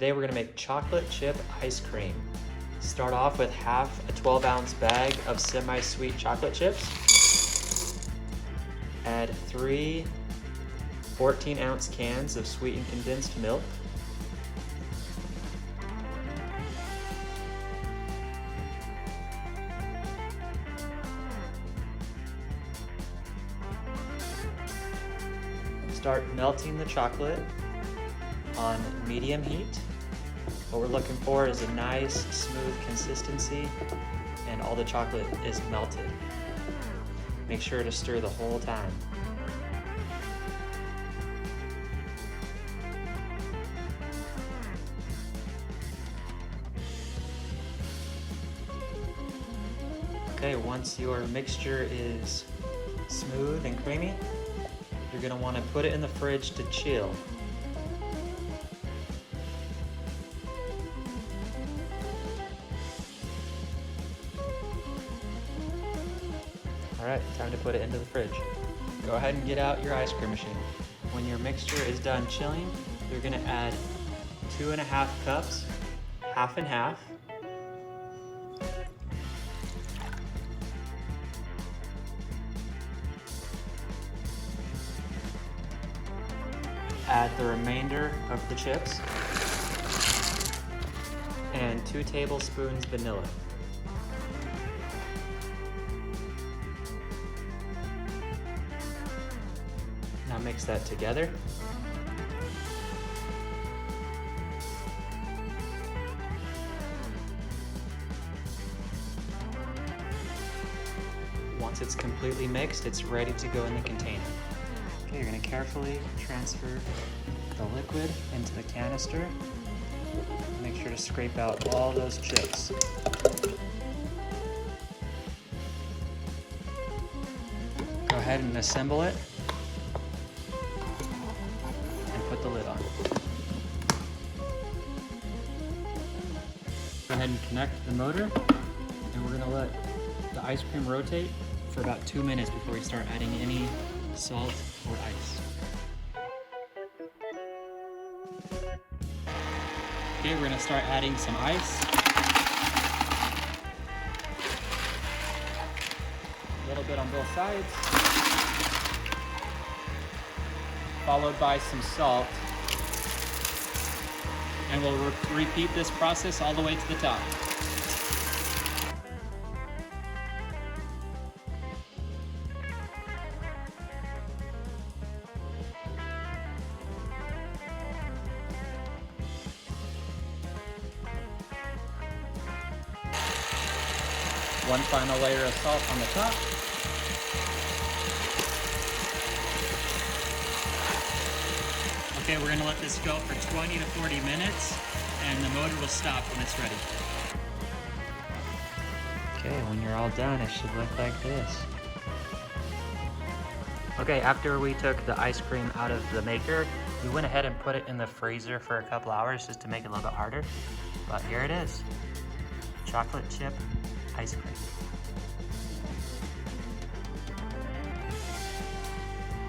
Today we're gonna make chocolate chip ice cream. Start off with half a 12-ounce bag of semi-sweet chocolate chips. Add 3 14-ounce cans of sweetened condensed milk. Start melting the chocolate on medium heat. What we're looking for is a nice, smooth consistency and all the chocolate is melted. Make sure to stir the whole time. Okay, once your mixture is smooth and creamy, you're going to want to put it in the fridge to chill. Alright, time to put it into the fridge. Go ahead and get out your ice cream machine. When your mixture is done chilling, you're going to add 2.5 cups, half and half. Add the remainder of the chips and 2 tablespoons vanilla. Now mix that together. Once it's completely mixed, it's ready to go in the container. Okay, you're going to carefully transfer the liquid into the canister. Make sure to scrape out all those chips. Go ahead and assemble it and put the lid on. Go ahead and connect the motor, and we're going to let the ice cream rotate for about 2 minutes before we start adding any salt or ice. Okay, we're going to start adding some ice. A little bit on both sides. Followed by some salt. And we'll repeat this process all the way to the top. One final layer of salt on the top. Okay, we're going to let this go for 20 to 40 minutes, and the motor will stop when it's ready. Okay, when you're all done, it should look like this. Okay, after we took the ice cream out of the maker, we went ahead and put it in the freezer for a couple hours just to make it a little bit harder. But here it is, chocolate chip ice cream.